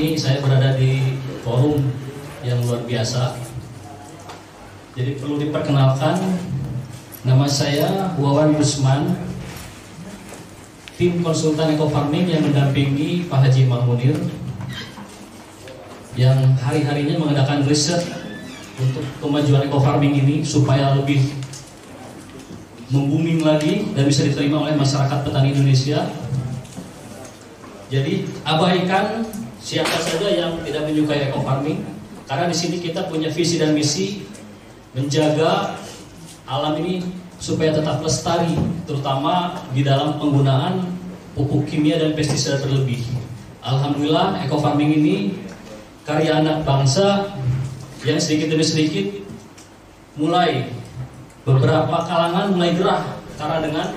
ini saya berada di forum yang luar biasa. Jadi perlu diperkenalkan, nama saya Wawan Rusman, tim konsultan Eco Farming yang mendampingi Pak Haji Mahmunir, yang hari-harinya mengadakan riset untuk kemajuan Eco Farming ini supaya lebih membuming lagi dan bisa diterima oleh masyarakat petani Indonesia. Jadi abaikan siapa saja yang tidak menyukai Eco Farming, karena di sini kita punya visi dan misi menjaga alam ini supaya tetap lestari, terutama di dalam penggunaan pupuk kimia dan pestisida berlebih. Alhamdulillah Eco Farming ini karya anak bangsa yang sedikit demi sedikit mulai beberapa kalangan mulai gerah, karena dengan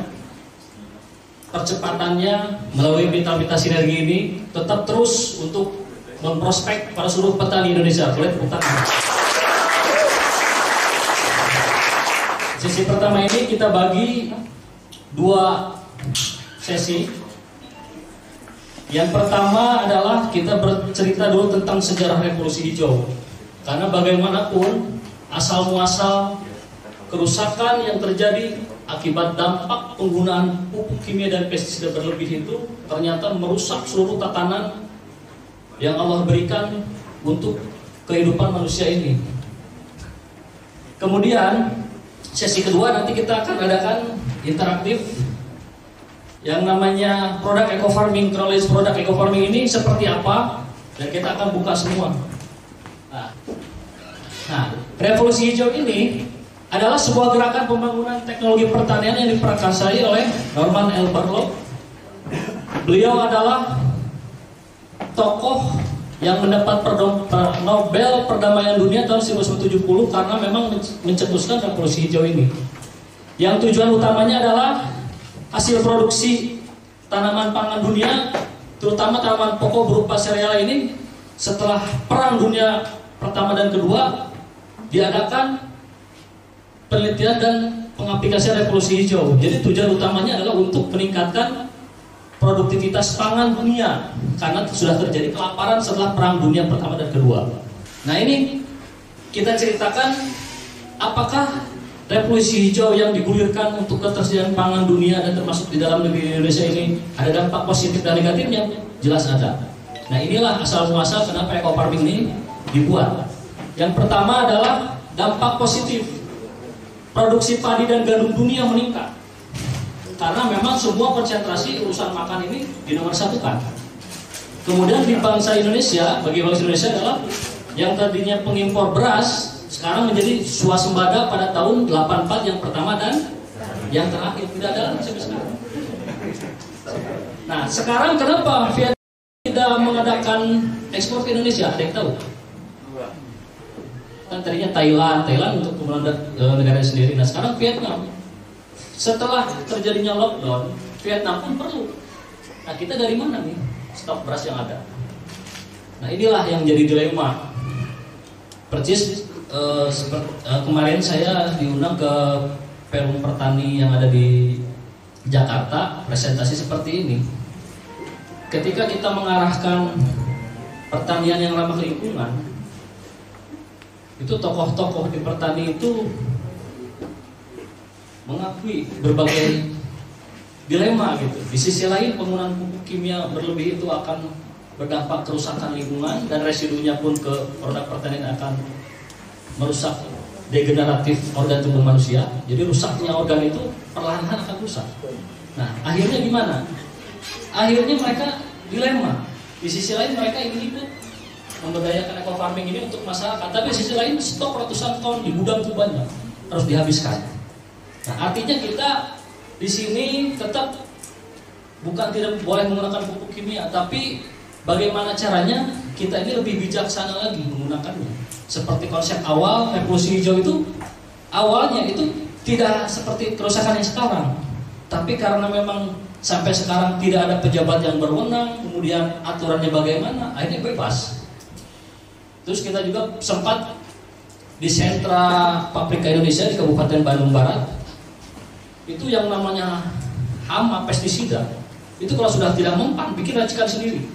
percepatannya melalui mitra-mitra sinergi ini tetap terus untuk memprospek pada seluruh petani Indonesia. Boleh tepuk tangan. Sesi pertama ini kita bagi dua sesi. Yang pertama adalah kita bercerita dulu tentang sejarah revolusi hijau, karena bagaimanapun asal muasal kerusakan yang terjadi akibat dampak penggunaan pupuk kimia dan pestisida berlebih itu ternyata merusak seluruh tatanan yang Allah berikan untuk kehidupan manusia ini. Kemudian sesi kedua nanti kita akan adakan interaktif yang namanya produk Eco Farming, kronologis produk Eco Farming ini seperti apa, dan kita akan buka semua. Nah, revolusi hijau ini adalah sebuah gerakan pembangunan teknologi pertanian yang diprakarsai oleh Norman L. Borlaug. Beliau adalah tokoh yang mendapat Nobel Perdamaian Dunia tahun 1970 karena memang mencetuskan revolusi hijau ini. Yang tujuan utamanya adalah hasil produksi tanaman pangan dunia, terutama tanaman pokok berupa sereal ini, setelah Perang Dunia Pertama dan Kedua diadakan penelitian dan pengaplikasian revolusi hijau. Jadi tujuan utamanya adalah untuk meningkatkan produktivitas pangan dunia, karena sudah terjadi kelaparan setelah Perang Dunia Pertama dan Kedua. Nah, ini kita ceritakan apakah revolusi hijau yang digulirkan untuk ketersediaan pangan dunia dan termasuk di dalam negeri Indonesia ini ada dampak positif dan negatifnya? Jelas ada. Nah, inilah asal muasal kenapa Eco Farming ini dibuat. Yang pertama adalah dampak positif. Produksi padi dan gandum dunia meningkat, karena memang semua konsentrasi urusan makan ini dinomorsatukan. Kemudian di bangsa Indonesia, bagi bangsa Indonesia adalah yang tadinya pengimpor beras sekarang menjadi swasembada pada tahun 84 yang pertama dan yang terakhir, tidak ada lagi sampai sekarang. Nah, sekarang kenapa Vietnam tidak mengadakan ekspor ke Indonesia? Ada yang tahu? Kan tadinya Thailand untuk kemudian negara sendiri. Nah, sekarang Vietnam. Setelah terjadinya lockdown, Vietnam pun perlu. Nah, kita dari mana nih stok beras yang ada? Nah, inilah yang jadi dilema. Percis kemarin saya diundang ke Perum Pertani yang ada di Jakarta, presentasi seperti ini. Ketika kita mengarahkan pertanian yang ramah lingkungan, itu tokoh-tokoh di pertani itu mengakui berbagai dilema gitu. Di sisi lain penggunaan pupuk kimia berlebih itu akan berdampak kerusakan lingkungan dan residunya pun ke produk pertanian akan merusak degeneratif organ tubuh manusia. Jadi rusaknya organ itu perlahan-lahan akan rusak. Nah, akhirnya gimana? Akhirnya mereka dilema. Di sisi lain mereka ingin ikut memberdayakan Eco Farming ini untuk masyarakat, tapi di sisi lain stok ratusan ton di gudang itu banyak, harus dihabiskan. Nah, artinya kita di sini tetap bukan tidak boleh menggunakan pupuk kimia, tapi bagaimana caranya kita ini lebih bijaksana lagi menggunakannya. Seperti konsep awal revolusi hijau itu, awalnya itu tidak seperti kerusakan yang sekarang, tapi karena memang sampai sekarang tidak ada pejabat yang berwenang, kemudian aturannya bagaimana, akhirnya bebas. Terus kita juga sempat di sentra pabrika Indonesia di Kabupaten Bandung Barat, itu yang namanya hama pestisida, itu kalau sudah tidak mempan bikin racikan sendiri.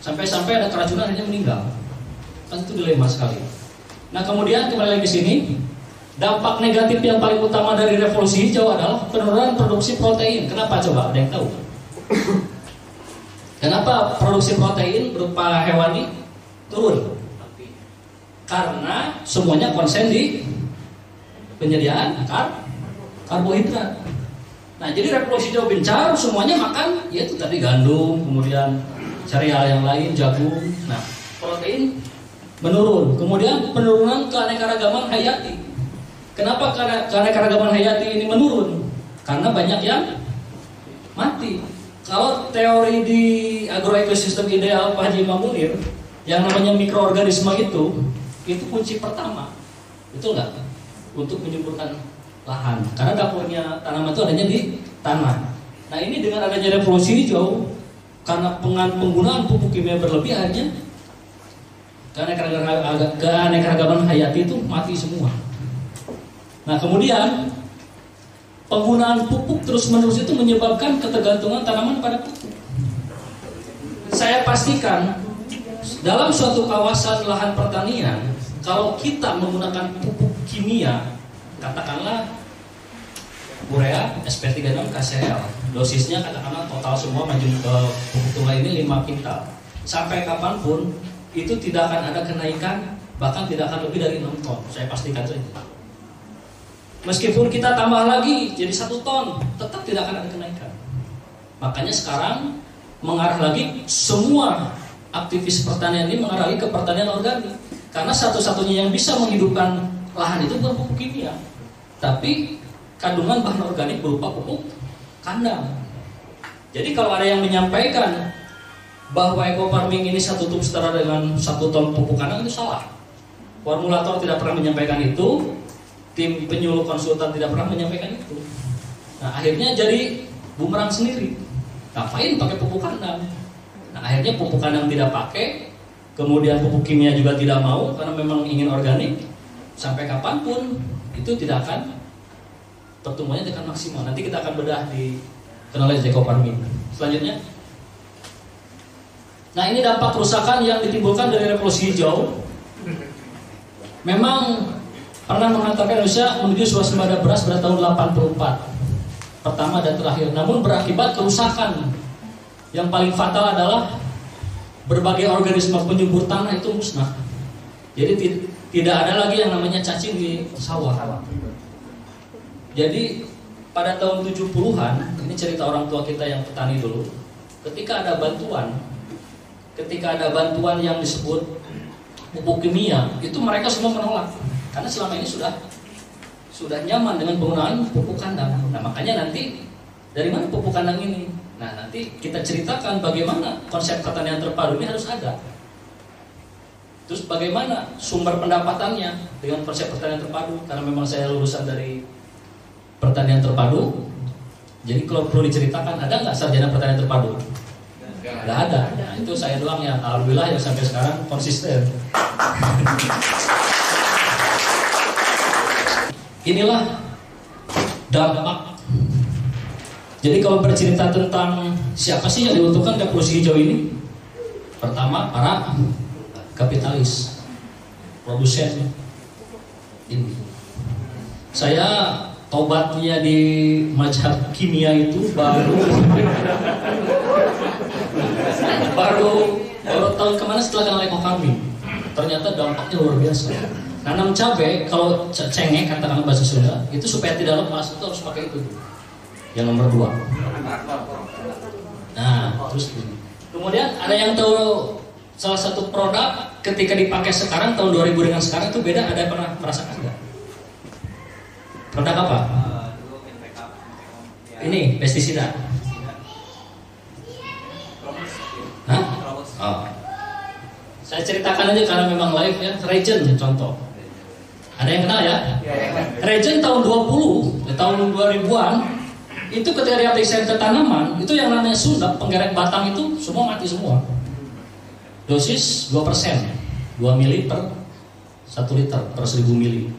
Sampai-sampai ada keracunan akhirnya meninggal. Kan itu dilema sekali. Nah kemudian kembali lagi ke sini, dampak negatif yang paling utama dari revolusi hijau adalah penurunan produksi protein. Kenapa coba? Ada yang tahu? Kenapa produksi protein berupa hewani turun? Karena semuanya konsen di penyediaan karbohidrat. Nah jadi revolusi hijau gencar, semuanya makan, yaitu tadi gandum, kemudian sereal yang lain, jagung. Nah protein menurun. Kemudian penurunan keanekaragaman hayati. Kenapa keanekaragaman hayati ini menurun? Karena banyak yang mati. Kalau teori di agroekosistem ideal Pak Haji Imam Munir, yang namanya mikroorganisme itu kunci pertama, betul nggak? Untuk menyuburkan lahan. Karena dapurnya tanaman itu adanya di tanah. Nah ini dengan adanya revolusi hijau, karena penggunaan pupuk kimia berlebih, akhirnya keanekaragaman hayati itu mati semua. Nah kemudian penggunaan pupuk terus-menerus itu menyebabkan ketergantungan tanaman pada pupuk. Saya pastikan dalam suatu kawasan lahan pertanian, kalau kita menggunakan pupuk kimia, katakanlah urea, SP36, KCL, dosisnya katakanlah total semua pupuk tunggal ini 5 kintal. Sampai kapanpun itu tidak akan ada kenaikan, bahkan tidak akan lebih dari 6 ton. Saya pastikan saja. Meskipun kita tambah lagi jadi 1 ton, tetap tidak akan ada kenaikan. Makanya sekarang mengarah lagi, semua aktivis pertanian ini mengarah lagi ke pertanian organik. Karena satu-satunya yang bisa menghidupkan lahan itu bukan pupuk kimia, tapi kandungan bahan organik berupa pupuk kandang. Jadi kalau ada yang menyampaikan bahwa eco farming ini satu tub setara dengan 1 ton pupuk kandang, itu salah. Formulator tidak pernah menyampaikan itu. Tim penyuluh konsultan tidak pernah menyampaikan itu. Nah akhirnya jadi bumerang sendiri. Ngapain pakai pupuk kandang? Nah akhirnya pupuk kandang tidak pakai, kemudian pupuk kimia juga tidak mau karena memang ingin organik. Sampai kapanpun itu tidak akan pertumbuhannya dengan maksimal. Nanti kita akan bedah di knowledge eco farming. Selanjutnya, nah ini dampak kerusakan yang ditimbulkan dari revolusi hijau. Memang pernah mengantarkan Indonesia menuju swasembada beras pada tahun 84 pertama dan terakhir. Namun berakibat kerusakan. Yang paling fatal adalah berbagai organisme penyubur tanah itu musnah. Jadi tidak ada lagi yang namanya cacing di sawah. Jadi pada tahun 70-an, ini cerita orang tua kita yang petani dulu, ketika ada bantuan yang disebut pupuk kimia, itu mereka semua menolak. Karena selama ini sudah nyaman dengan penggunaan pupuk kandang. Nah makanya nanti dari mana pupuk kandang ini? Nah nanti kita ceritakan bagaimana konsep pertanian terpadu ini harus ada. Terus bagaimana sumber pendapatannya dengan konsep pertanian terpadu? Karena memang saya lulusan dari pertanian terpadu. Jadi kalau perlu diceritakan, ada nggak sarjana pertanian terpadu? Nggak ada. Nah itu saya doang ya. Alhamdulillah yang sampai sekarang konsisten. Inilah dampak. Jadi kalau bercerita tentang siapa sih yang diuntungkan revolusi hijau ini? Pertama, para kapitalis, produsen. Ini. Saya tobatnya di mazhab kimia itu baru tahun kemana setelah kenal eco farming. Ternyata dampaknya luar biasa. Nanam cabai, kalau cengek katakanlah bahasa Sunda, itu supaya tidak lepas itu harus pakai itu. Yang nomor 2. Nah, terus kemudian ada yang tahu salah satu produk ketika dipakai sekarang tahun 2000 dengan sekarang itu beda, ada yang pernah merasakan nggak? Produk apa? Ini pestisida. Hah? Oh. Saya ceritakan aja karena memang live ya. Regen contoh. Ada yang kenal ya? Regen tahun 2000-an itu ketika diaplikasikan ke tanaman, itu yang namanya sundap, penggerek batang itu semua mati semua. Dosis 2%, 2 mili per 1 liter per 1000 mili.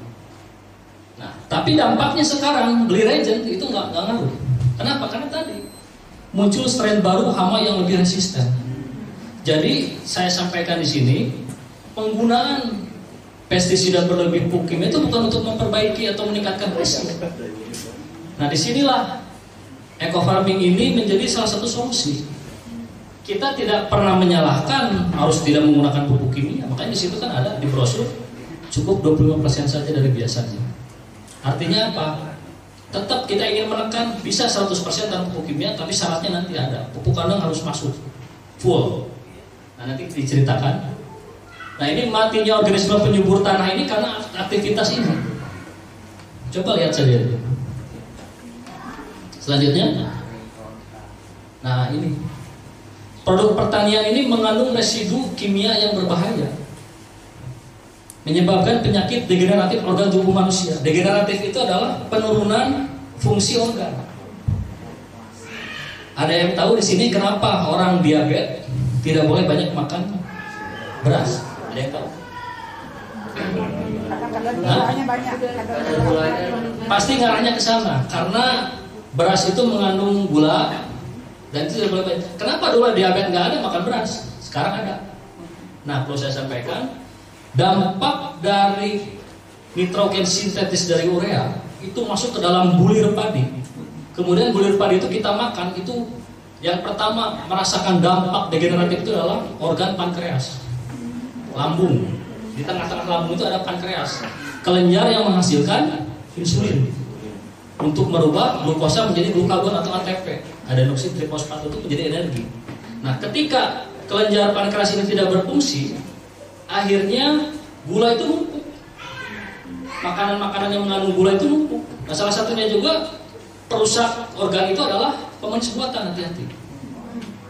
Nah, tapi dampaknya sekarang beli Regen itu nggak ngaruh. Kenapa? Karena tadi muncul strain baru hama yang lebih resisten. Jadi saya sampaikan di sini, penggunaan pestisida berlebih, pupuk kimia itu bukan untuk memperbaiki atau meningkatkan hasil. Nah, disinilah eco farming ini menjadi salah satu solusi. Kita tidak pernah menyalahkan harus tidak menggunakan pupuk kimia. Makanya di situ kan ada di brosur cukup 25% saja dari biasanya. Artinya apa? Tetap kita ingin menekan bisa 100% tanpa pupuk kimia, tapi syaratnya nanti ada. Pupuk kandang harus masuk full. Nah, nanti diceritakan. Nah, ini matinya organisme penyubur tanah ini karena aktivitas ini. Coba lihat saja. Selanjutnya. Nah, ini. Produk pertanian ini mengandung residu kimia yang berbahaya. Menyebabkan penyakit degeneratif organ tubuh manusia. Degeneratif itu adalah penurunan fungsi organ. Ada yang tahu di sini kenapa orang diabetes tidak boleh banyak makan beras? Ada yang tahu? Pasti ngarahnya ke sana karena beras itu mengandung gula dan itu tidak boleh banyak. Kenapa dulu diabetes nggak ada makan beras? Sekarang ada. Nah, perlu saya sampaikan dampak dari nitrogen sintetis dari urea itu masuk ke dalam bulir padi. Kemudian bulir padi itu kita makan, itu yang pertama merasakan dampak degeneratif itu adalah organ pankreas, lambung. Di tengah-tengah lambung itu ada pankreas, kelenjar yang menghasilkan insulin untuk merubah glukosa menjadi glukagon atau ATP, adenosin trifosfat itu menjadi energi. Nah, ketika kelenjar pankreas ini tidak berfungsi, akhirnya gula itu numpuk. Makanan-makanan yang mengandung gula itu numpuk. Nah, salah satunya juga perusak organ itu adalah pemanis buatan, hati-hati.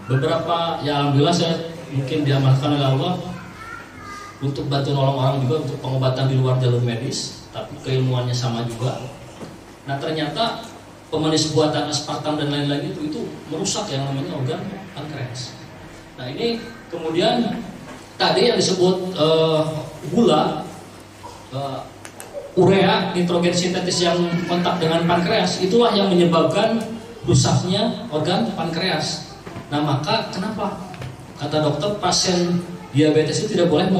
Beberapa, ya alhamdulillah saya mungkin diamankan oleh Allah untuk bantu nolong orang juga untuk pengobatan di luar jalur medis, tapi keilmuannya sama juga. Nah, ternyata pemanis buatan aspartam dan lain-lain itu merusak yang namanya organ pankreas. Nah, ini kemudian tadi yang disebut gula, urea, nitrogen sintetis yang kontak dengan pankreas, itulah yang menyebabkan rusaknya organ pankreas. Nah, maka kenapa kata dokter pasien diabetes itu tidak boleh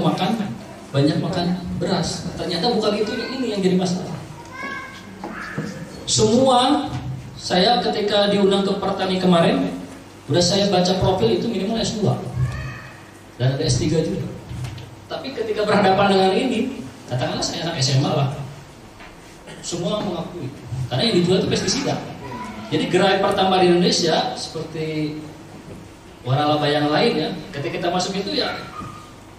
banyak makan beras? Ternyata bukan itu, ini yang jadi masalah. Semua saya ketika diundang ke Pertani kemarin, udah saya baca profil itu minimal S2 dan ada S3 juga. Tapi ketika berhadapan dengan ini, katakanlah saya anak SMA lah, semua mengakui karena yang dijual itu pestisida. Jadi gerai pertama di Indonesia seperti waralaba yang lain ya, ketika kita masuk itu ya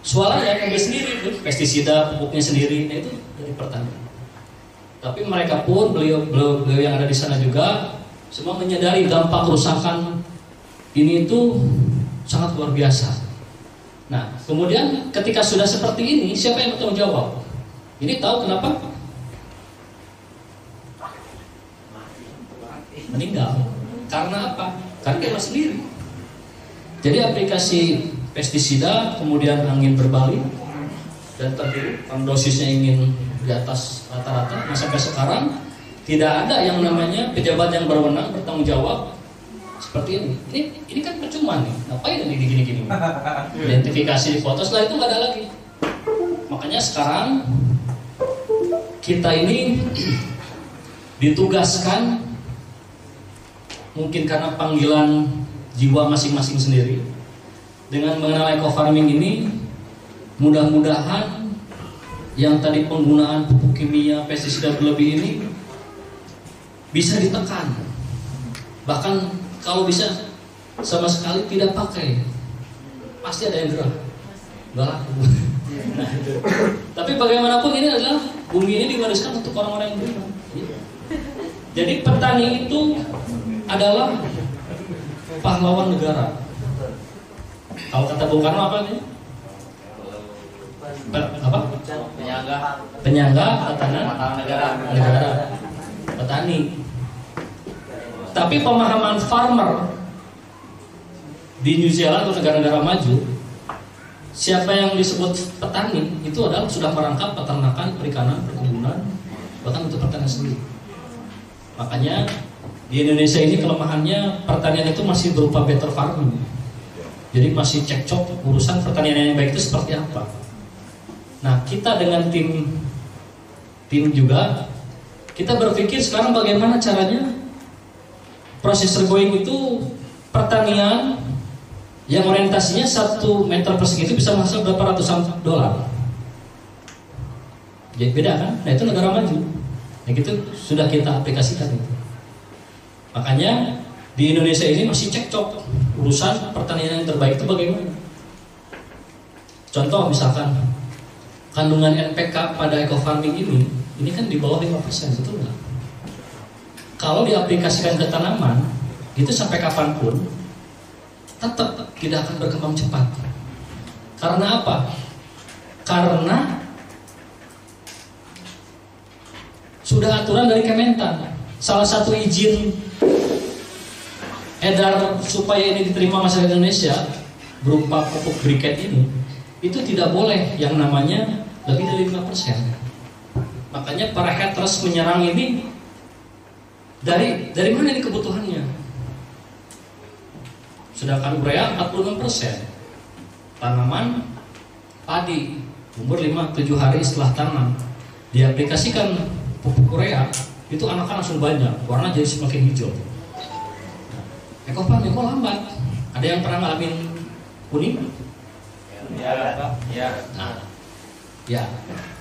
suaranya yang sendiri tuh, pestisida, pupuknya sendiri, nah itu dari Pertani. Tapi mereka pun beliau yang ada di sana juga semua menyadari dampak kerusakan ini itu sangat luar biasa. Nah, kemudian ketika sudah seperti ini, siapa yang bertanggung jawab? Ini tahu kenapa? Meninggal. Karena apa? Karena dia sendiri. Jadi aplikasi pestisida, kemudian angin berbalik dan terdiri, dosisnya ingin di atas rata-rata. Nah, sampai sekarang tidak ada yang namanya pejabat yang berwenang bertanggung jawab seperti ini. Ini kan percuma nih. Ngapain ini gini-gini? Identifikasi di foto, setelah itu nggak ada lagi. Makanya sekarang kita ini ditugaskan, mungkin karena panggilan jiwa masing-masing sendiri, dengan mengenal eco farming ini. Mudah-mudahan yang tadi penggunaan pupuk kimia, pestisida berlebih ini bisa ditekan. Bahkan kalau bisa sama sekali tidak pakai, pasti ada yang gerah, nggak laku. Tapi bagaimanapun ini adalah bumi ini diwariskan untuk orang-orang yang beriman. Jadi petani itu adalah pahlawan negara. Kalau kata Bung Karno apa ini? Penyangga ketahanan negara. Petani. Tapi pemahaman farmer di New Zealand atau negara-negara maju, siapa yang disebut petani itu adalah sudah merangkap peternakan, perikanan, perkebunan, bahkan untuk pertanian sendiri. Makanya di Indonesia ini kelemahannya pertanian itu masih berupa better farming. Jadi masih cekcok urusan pertanian yang baik itu seperti apa. Nah, kita dengan tim juga, kita berpikir sekarang bagaimana caranya proses growing itu pertanian yang orientasinya 1 meter persegi itu bisa menghasilkan berapa ratusan dolar. Jadi beda kan? Nah itu negara maju. Nah gitu sudah kita aplikasikan itu. Makanya di Indonesia ini masih cekcok urusan pertanian yang terbaik itu bagaimana. Contoh misalkan kandungan NPK pada eco farming ini kan di bawah 5%, betul nggak? Kalau diaplikasikan ke tanaman, itu sampai kapanpun tetap tidak akan berkembang cepat. Karena apa? Karena sudah aturan dari Kementan. Salah satu izin edar supaya ini diterima masyarakat Indonesia berupa pupuk briket ini, itu tidak boleh yang namanya lebih dari 5%. Makanya para haters menyerang ini dari mana ini kebutuhannya? Sedangkan urea 46%. Tanaman padi umur 5-7 hari setelah tanam diaplikasikan pupuk urea, itu anakan langsung banyak, warna jadi semakin hijau. Eco farming kok lambat? Ada yang pernah ngalamin kuning? Ya. Nah, ya.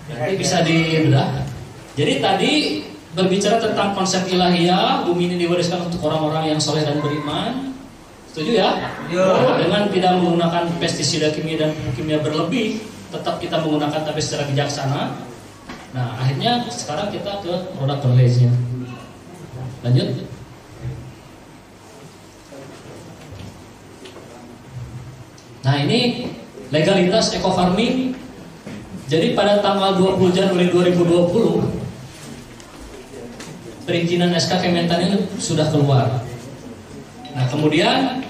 Nanti bisa dibedah. Jadi tadi berbicara tentang konsep ilahiyah, bumi ini diwariskan untuk orang-orang yang soleh dan beriman. Setuju ya? Dengan tidak menggunakan pestisida kimia dan pupuk kimia berlebih, tetap kita menggunakan tapi secara bijaksana. Nah, akhirnya sekarang kita ke produk knowledge-nya. Lanjut. Nah, ini legalitas eco farming. Jadi pada tanggal 20 Januari 2020 perizinan SK Kementan ini sudah keluar. Nah, kemudian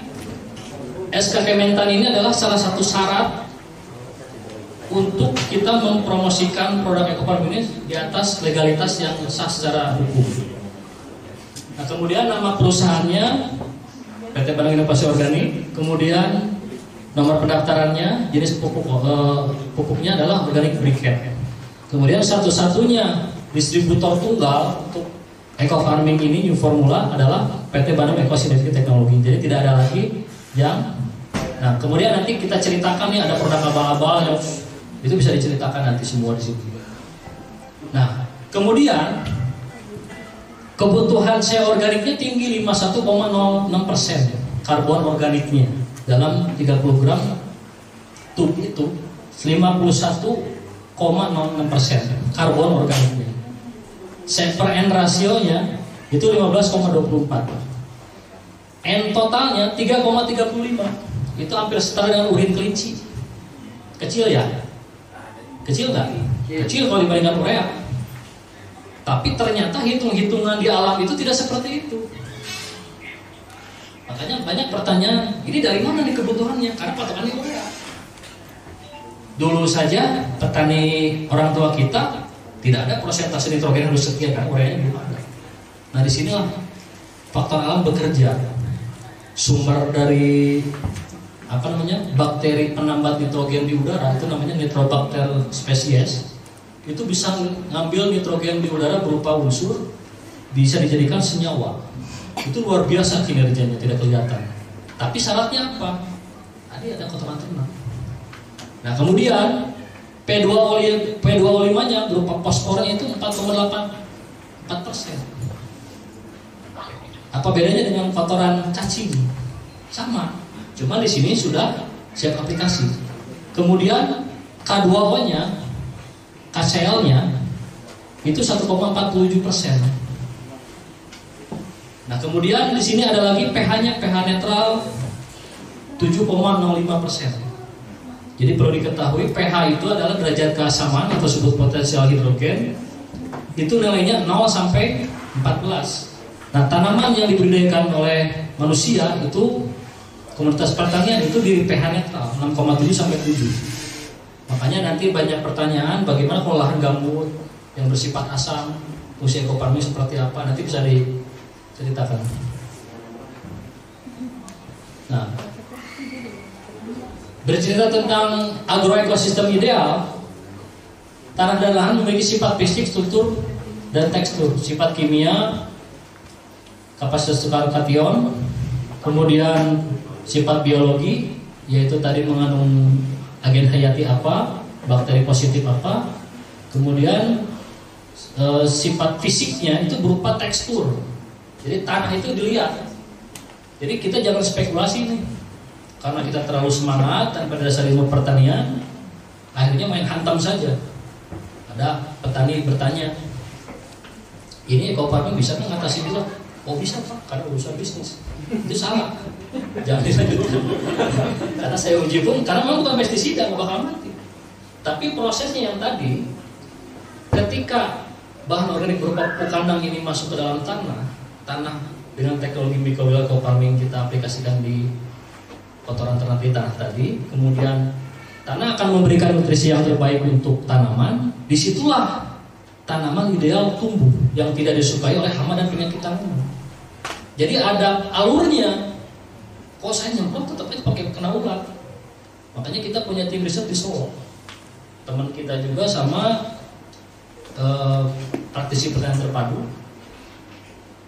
SK Kementan ini adalah salah satu syarat untuk kita mempromosikan produk eco farming ini di atas legalitas yang sah secara hukum. Nah, kemudian nama perusahaannya PT Bandung Inovasi Organik, kemudian nomor pendaftarannya, jenis pupuknya adalah organic briquette. Kemudian satu-satunya distributor tunggal untuk eco farming ini New Formula adalah PT Bandung Eco Synergy Teknologi. Jadi tidak ada lagi yang. Nah, kemudian nanti kita ceritakan nih ada produk abal-abal yang itu bisa diceritakan nanti semua di situ. Nah, kemudian kebutuhan shea organiknya tinggi 51,06% karbon organiknya. Dalam 30 gram tub itu 51,06% karbon organiknya. Per N rasionya itu 15,24. N totalnya 3,35. Itu hampir setara dengan urin kelinci. Kecil ya? Kecil nggak? Kecil kalau dibandingkan urea. Tapi ternyata hitung-hitungan di alam itu tidak seperti itu. Makanya banyak pertanyaan, ini dari mana nih kebutuhannya? Karena patokannya urea. Dulu saja petani orang tua kita tidak ada persentase nitrogen harus sekian, kan ureanya belum ada. Nah, disinilah faktor alam bekerja. Sumber dari bakteri penambat nitrogen di udara itu namanya Nitrobacter species. Itu bisa ngambil nitrogen di udara berupa unsur, bisa dijadikan senyawa. Itu luar biasa kinerjanya, tidak kelihatan. Tapi syaratnya apa? Tadi ada kotoran ternak. Nah, kemudian P2O5-nya berupa fosfornya itu 4,84%. Apa bedanya dengan kotoran cacing? Sama. Cuma di sini sudah siap aplikasi. Kemudian K2O-nya, KCl-nya itu 1,47%. Nah, kemudian di sini ada lagi pH-nya, pH netral 7,05%. Jadi perlu diketahui pH itu adalah derajat keasaman atau disebut potensial hidrogen. Itu nilainya 0 sampai 14. Nah, tanaman yang dibudidayakan oleh manusia itu komunitas pertanian itu di pH netral 6,7 sampai 7. Makanya nanti banyak pertanyaan bagaimana kalau lahan gambut yang bersifat asam, fungsi eco farming seperti apa, nanti bisa diceritakan. Nah, Bercerita tentang agroekosistem ideal, tanah dan lahan memiliki sifat fisik, struktur, dan tekstur. Sifat kimia, kapasitas tukar kation, kemudian sifat biologi, yaitu tadi mengandung agen hayati apa, bakteri positif apa, kemudian sifat fisiknya itu berupa tekstur. Jadi tanah itu dilihat. Jadi kita jangan spekulasi nih, karena kita terlalu semangat tanpa dasar ilmu pertanian, akhirnya main hantam saja. Ada petani bertanya, ini eco farming bisa mengatasi itu? Oh bisa Pak, karena urusan bisnis. Itu salah, jangan dilanjutkan. Karena saya uji pun, karena memang bukan pestisida, nggak bakal mati. Tapi prosesnya yang tadi, ketika bahan organik berupa pupuk kandang ini masuk ke dalam tanah dengan teknologi microbial eco farming kita aplikasikan di kotoran ternak di tanah tadi, kemudian tanah akan memberikan nutrisi yang terbaik untuk tanaman. Disitulah tanaman ideal tumbuh yang tidak disukai oleh hama dan penyakit tanaman. Jadi ada alurnya. Kok saya nyemprot tetap aja pakai kena ulat. Makanya kita punya tim riset di Solo. Teman kita juga sama praktisi pertanian terpadu.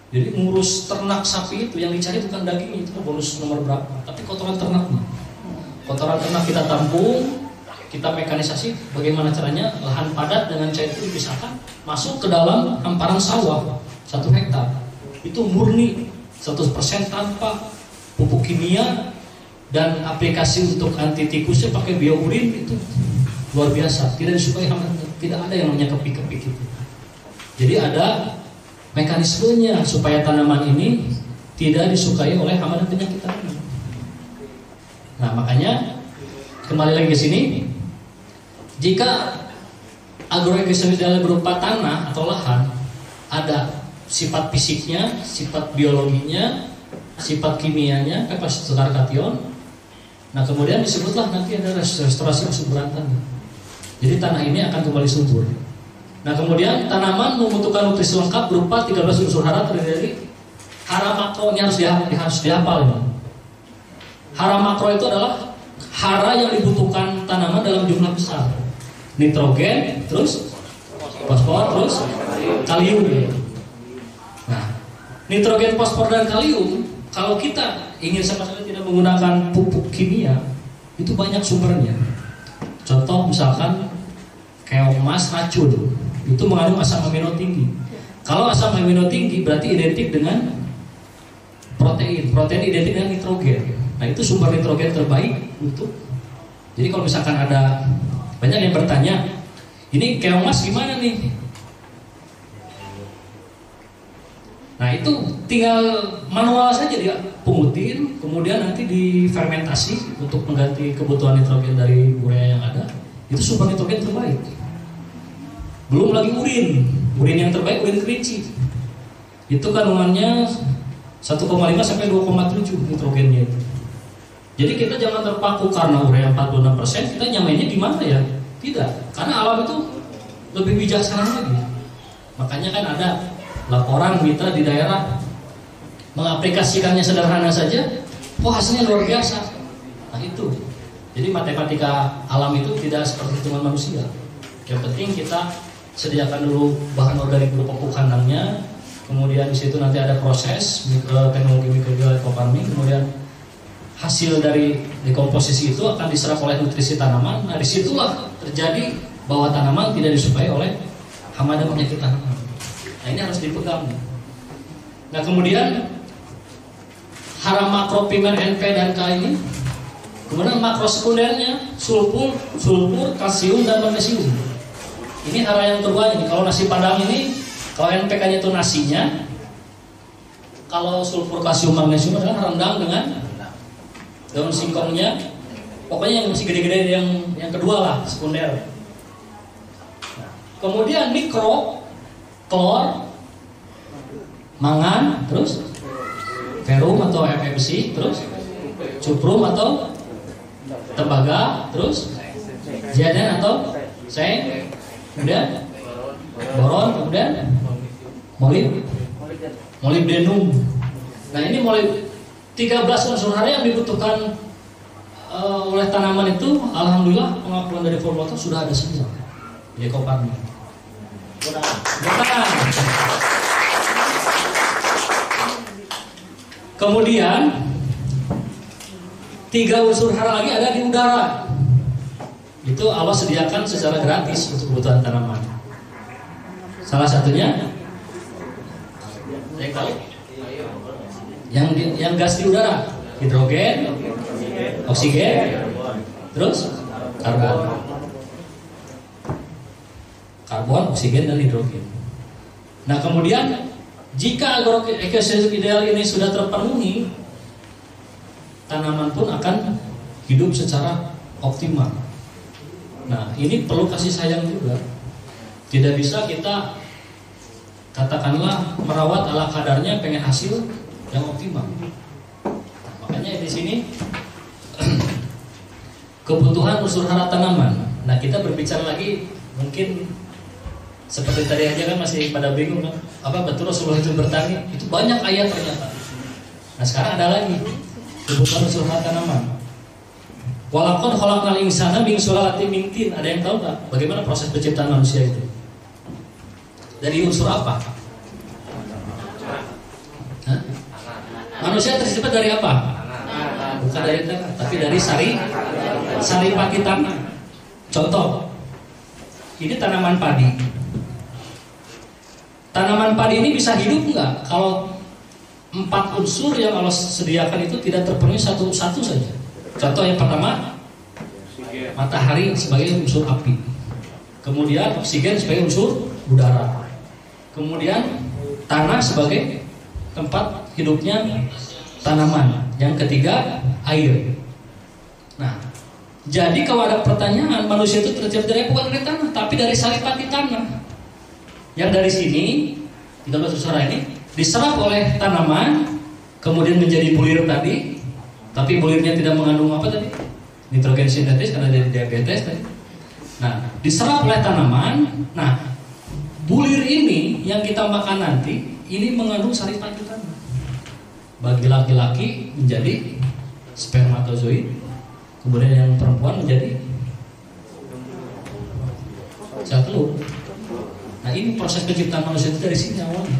Jadi ngurus ternak sapi itu yang dicari bukan daging, itu bonus nomor berapa, tapi kotoran ternaknya. Kotoran ternak kita tampung, kita mekanisasi. Bagaimana caranya lahan padat dengan cair itu dipisahkan, masuk ke dalam hamparan sawah 1 hektar. Itu murni 100% tanpa pupuk kimia dan aplikasi untuk anti tikusnya pakai biourin. Itu luar biasa, tidak disukai hama, tidak ada yang namanya kepik-kepik itu. Jadi ada mekanismenya supaya tanaman ini tidak disukai oleh hama dan penyakit tanaman. Nah makanya kembali lagi ke sini, jika agroekosistem ideal berupa tanah atau lahan, ada sifat fisiknya, sifat biologinya, sifat kimianya, kapasitas tukar kation. Nah kemudian disebutlah nanti ada restorasi kesuburan tanah. Jadi tanah ini akan kembali subur. Nah kemudian tanaman membutuhkan nutrisi lengkap berupa 13 unsur hara terdiri dari hara makro. Ini harus dihafal ini. Hara makro itu adalah hara yang dibutuhkan tanaman dalam jumlah besar. Nitrogen, terus fosfor, terus kalium. Nah nitrogen, fosfor, dan kalium, kalau kita ingin sama sekali tidak menggunakan pupuk kimia, itu banyak sumbernya. Contoh misalkan keomas racun, itu mengandung asam amino tinggi. Kalau asam amino tinggi berarti identik dengan protein. Protein identik dengan nitrogen. Nah itu sumber nitrogen terbaik untuk. Jadi kalau misalkan ada banyak yang bertanya, ini keomas gimana nih? Nah itu tinggal manual saja dia pungutin, kemudian nanti difermentasi untuk mengganti kebutuhan nitrogen dari urea yang ada. Itu sumber nitrogen terbaik. Belum lagi urin yang terbaik urin kelinci. Itu kandungannya 1,5 sampai 2,7 nitrogennya itu. Jadi kita jangan terpaku karena urea 46%, kita nyamainnya gimana ya? Tidak, karena alam itu lebih bijaksana lagi. Makanya kan ada laporan mitra di daerah mengaplikasikannya sederhana saja, kok hasilnya luar biasa. Nah itu. Jadi matematika alam itu tidak seperti hitungan manusia. Yang penting kita sediakan dulu bahan organik berupa pupuk kandangnya, kemudian di situ nanti ada proses teknologi microbial eco farming, kemudian hasil dari dekomposisi itu akan diserap oleh nutrisi tanaman. Nah disitulah terjadi bahwa tanaman tidak disukai oleh hama dan penyakit tanaman. Nah ini harus dipegang. Nah kemudian hara makro primer NP dan K ini, kemudian makro sekundernya sulfur, kalsium, dan magnesium. Ini hara yang terbanyak. Kalau nasi padang ini, kalau NPK-nya itu nasinya, kalau sulfur, kalsium, magnesium adalah rendang dengan daun singkongnya. Pokoknya yang masih gede-gede yang kedua lah, sekunder. Kemudian mikro, klor, mangan, terus ferum atau FMC, terus cuprum atau tembaga, terus zianen atau seng, kemudian boron, kemudian molybdenum. Nah ini 13 unsur hara yang dibutuhkan oleh tanaman itu, alhamdulillah pengakuan dari formulator sudah ada semua. Lycopodium. Benar. Kemudian 3 unsur hara lagi ada di udara. Itu Allah sediakan secara gratis untuk kebutuhan tanaman. Salah satunya yang gas di udara, hidrogen, oksigen, terus karbon, oksigen, dan hidrogen. Nah kemudian jika ekosistem ideal ini sudah terpenuhi, tanaman pun akan hidup secara optimal. Nah ini perlu kasih sayang juga. Tidak bisa kita katakanlah merawat ala kadarnya pengen hasil yang optimal. Makanya di sini kebutuhan unsur hara tanaman. Nah kita berbicara lagi mungkin seperti tadi aja kan masih pada bingung kan, apa betul Rasulullah itu bertani? Itu banyak ayat ternyata. Nah sekarang ada lagi kebutuhan unsur hara tanaman. Walaqad khalaqnal insana min sulalatin min tin. Ada yang tahu nggak bagaimana proses penciptaan manusia itu? Dari unsur apa? Hah? Manusia tercipta dari apa? Bukan dari tanah, tapi dari saripati tanah. Contoh, ini tanaman padi. Tanaman padi ini bisa hidup nggak kalau 4 unsur yang Allah sediakan itu tidak terpenuhi satu saja? Contoh yang pertama, matahari sebagai unsur api, kemudian oksigen sebagai unsur udara, kemudian tanah sebagai tempat hidupnya tanaman, yang ketiga air. Nah, jadi kalau ada pertanyaan manusia itu tercipta dari bukan dari tanah, tapi dari saripati tanah. Yang dari sini 13 unsur ini diserap oleh tanaman, kemudian menjadi bulir tadi. Tapi bulirnya tidak mengandung apa tadi? Nitrogen sintetis karena dari diabetes tadi. Nah, diserap oleh tanaman. Nah, bulir ini yang kita makan nanti ini mengandung saripati tanah. Bagi laki-laki menjadi spermatozoid, kemudian yang perempuan menjadi sel telur. Nah, ini proses penciptaan manusia itu dari sini awalnya.